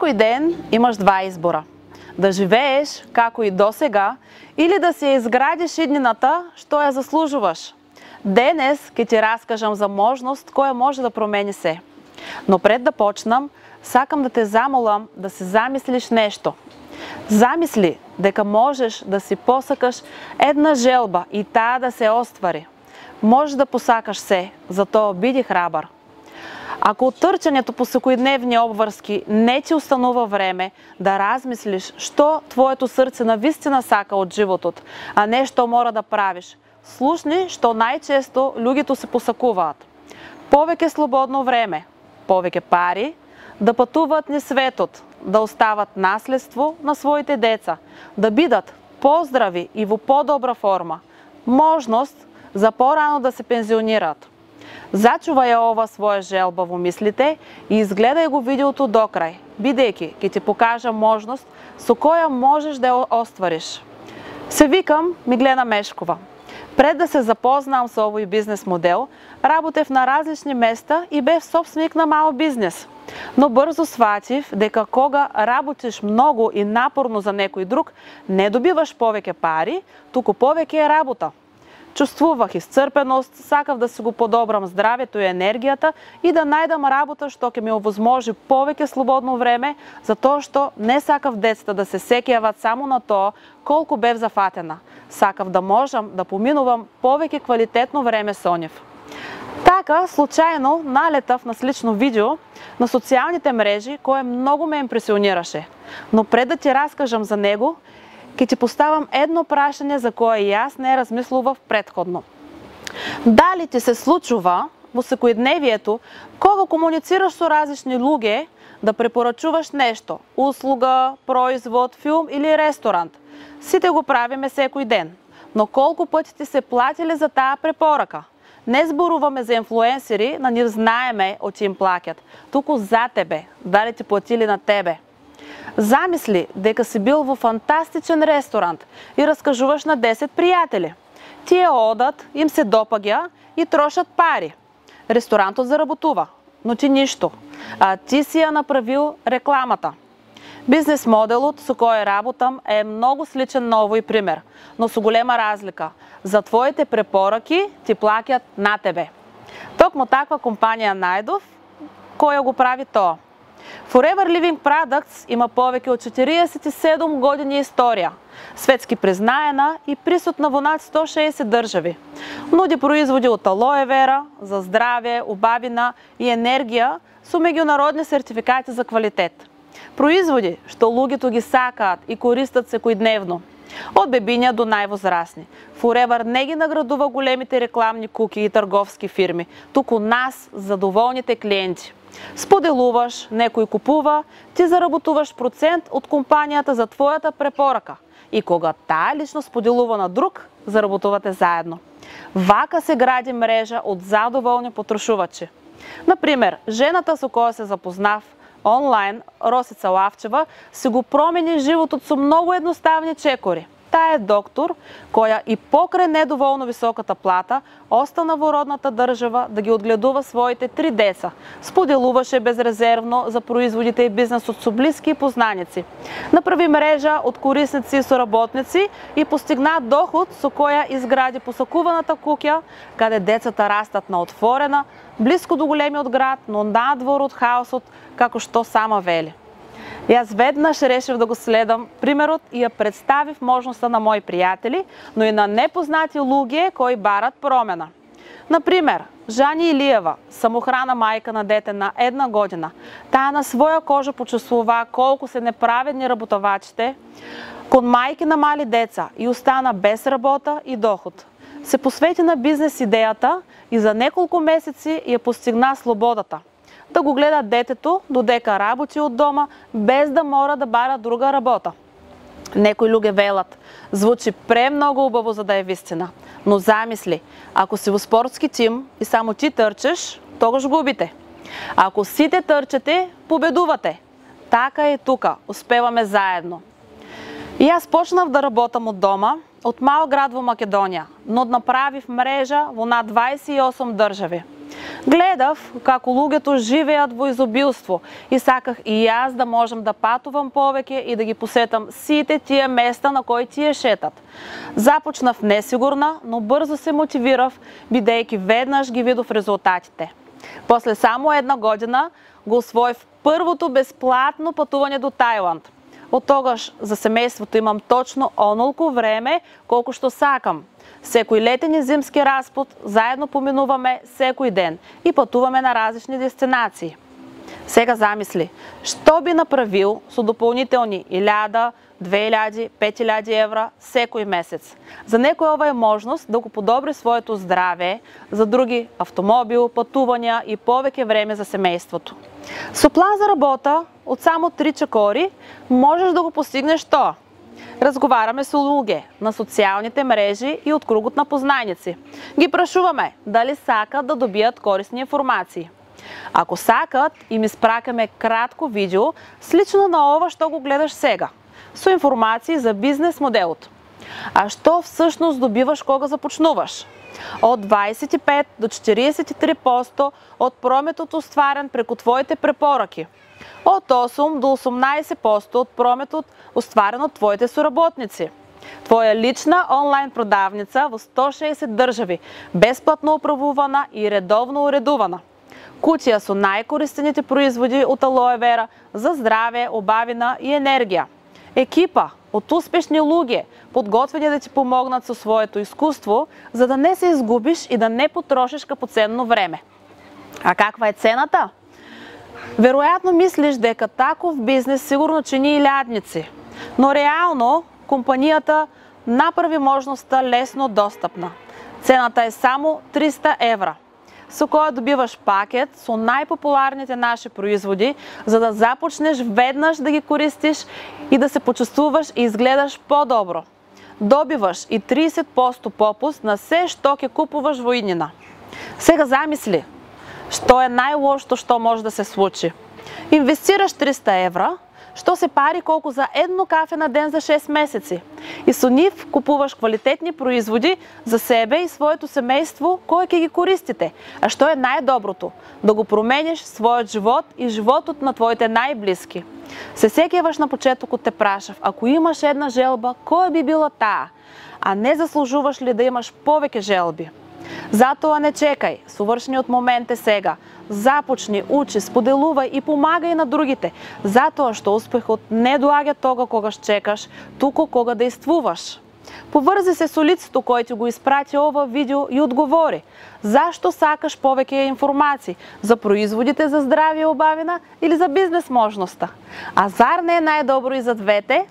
Някой ден имаш два избора. Да живееш, како и досега, или да си изградиш иднината, што ја заслужуваш. Денес ќе ти раскажам за можност која може да промени се. Но пред да почнам, сакам да те замолам да се замислиш нешто. Замисли дека можеш да си посакаш една желба и таа да се оствари. Можеш да посакаш се, затоа биди храбар. Ако трчањето по секојдневни обврски не ти устанува време да размислиш што твоето срце навистина сака од животот, а не што мора да правиш, слушни што најчесто луѓето се посакуваат. Повеќе слободно време, повеќе пари, да патуваат низ светот, да остават наследство на своите деца, да бидат поздрави и во подобра форма, можност за порано да се пензионираат. Зачувај ова своја желба во мислите и изгледај го видеото до крај, бидејќи ќе ти покажам можност со која можеш да ја оствариш. Се викам Миглена Мешкова. Пред да се запознам со овој бизнес модел, работев на различни места и бев собственик на мал бизнес. Но брзо сватив дека кога работиш многу и напорно за некој друг, не добиваш повеќе пари, туку повеќе е работа. Чувствувах исцрпеност, сакав да си го подобрам здравето и енергијата и да најдам работа што ќе ми овозможи повеќе слободно време, затоа што не сакав децата да се сеќават само на тоа колку бев зафатена. Сакав да можам да поминувам повеќе квалитетно време со нив. Така, случајно налетав на слично видео на социјалните мрежи кое многу ме импресионираше. Но пред да ти раскажам за него, ќе ти поставам едно прашање за кое јас не размислував претходно. Дали ти се случува во секојдневието, кога комуницираш со различни луѓе, да препорачуваш нешто, услуга, производ, филм или ресторант? Сите го правиме секој ден, но колку пати ти се платиле за таа препорака? Не зборуваме за инфлуенсери, на нив знаеме од ти им плаќат, туку за тебе, дали ти платили на тебе. Замисли дека си бил во фантастичен ресторант и раскажуваш на 10 пријатели. Тие одат, им се допаѓа и трошат пари. Ресторантот заработува, но ти ништо, а ти си ја направил рекламата. Бизнес моделот со кој работам е многу сличен на овој пример, но со голема разлика. За твоите препораки ти плаќат на тебе. Токму таква компанија најдов која го прави тоа. Forever Living Products има повеќе од 47 години историја, светски признаена и присутна во над 160 држави. Нуди производи од алоe вера, за здраве, убавина и енергија со меѓународни сертификати за квалитет. Производи што луѓето ги сакаат и користат секојдневно, од бебиња до највозрасни. Forever не ги наградува големите рекламни куки и трговски фирми, туку нас, задоволните клиенти. Споделуваш, некој купува, ти заработуваш процент од компанијата за твојата препорака. И кога таа лично споделува на друг, заработувате заедно. Вака се гради мрежа од задоволни потрошувачи. Например, жената со која се запознав онлайн, Росица Лавчева, си го промени животот со многу едноставни чекори. Таа е доктор, која и покрај недоволно високата плата, остана во родната држава да ги одгледува своите 3 деца. Споделуваше безрезервно за производите и бизнесот со блиски и познаници. Направи мрежа од корисници и соработници и постигна доход со која изгради посакуваната куќа, каде децата растат на отворена, блиско до големиот град, но надвор од хаосот, како што сама вели. Јас веднаш решив да го следам примерот и ја представив можноста на мои пријатели, но и на непознати луѓе кои барат промена. Например, Жани Илиева, самохрана мајка на дете на 1 година. Таа на своја кожа почувствува колку се неправедни работавачите кон мајки на мали деца и остана без работа и доход. Се посвети на бизнес идејата и за неколку месеци ја постигна слободата. Да го гледа детето додека работи од дома, без да мора да бара друга работа. Некои луѓе велат, звучи премногу убаво за да е вистина. Но замисли, ако си во спортски тим и само ти трчеш, тогаш губите. Ако сите трчете, победувате. Така и тука, успеваме заедно. И јас почнав да работам од дома, од мал град во Македонија, но направив мрежа во над 28 држави. Гледав како луѓето живеат во изобилство и саках и јас да можам да патувам повеќе и да ги посетам сите тие места на кои тие шетат. Започнав несигурна, но брзо се мотивирав, бидејќи веднаш ги видов резултатите. После само една година го освоив првото бесплатно патување до Тајланд. Од тогаш за семејството имам точно онолку време колку што сакам. Секој летен и зимски распод заедно поминуваме секој ден и патуваме на различни дестинации. Сега замисли, што би направил со дополнителни 1000, 2000, 5000 евра секој месец. За некој ова е можност да го подобри своето здраве, за други автомобил, патувања и повеќе време за семејството. Со план за работа од само 3 чекори можеш да го постигнеш тоа. Разговараме со луѓе на социјалните мрежи и од кругот на познаници. Ги прашуваме дали сакат да добијат корисни информации. Ако сакат, им испракаме кратко видео, слично на ова што го гледаш сега, со информации за бизнес моделот. А што всушност добиваш кога започнуваш? Од 25 до 43% од прометот остварен преку твоите препораки. Од 8 до 18% од прометот остварен од твоите соработници. Твоја лична онлайн продавница во 160 држави, бесплатно управувана и редовно уредувана. Куќија со најкористените производи од алоe вера за здраве, обавина и енергија. Екипа од успешни луѓе, подготвени да ти помогнат со своето искуство, за да не се изгубиш и да не потрошиш скъпоценно време. А каква е цената? Веројатно мислиш дека таков бизнес сигурно чини илјадници, но реално компанијата направи можноста лесно достапна. Цената е само 300 евра, со која добиваш пакет со најпопуларните наши производи, за да започнеш веднаш да ги користиш и да се почувствуваш и изгледаш по-добро. Добиваш и 30% попуст на се што ќе купуваш во иднина. Сега замисли, што е најлошото што може да се случи. Инвестираш 300 евра, што се пари колку за едно кафе на ден за 6 месеци. И со нив купуваш квалитетни производи за себе и своето семејство кои ќе ги користите. А што е најдоброто? Да го промениш својот живот и животот на твоите најблиски. Се сеќаваш на почетокот те прашав, ако имаш една желба, која би била таа? А не заслужуваш ли да имаш повеќе желби? Затоа не чекај, совршниот момент е сега. Започни, учи, споделувај и помагај на другите, затоа што успехот не доаѓа тога когаш чекаш, туку кога действуваш. Поврзи се со лицето кој ти го испрати ова видео и одговори. Зашто сакаш повеќе информации? За производите за здравје и обавина или за бизнес можноста? А зар не е најдобро и за двете?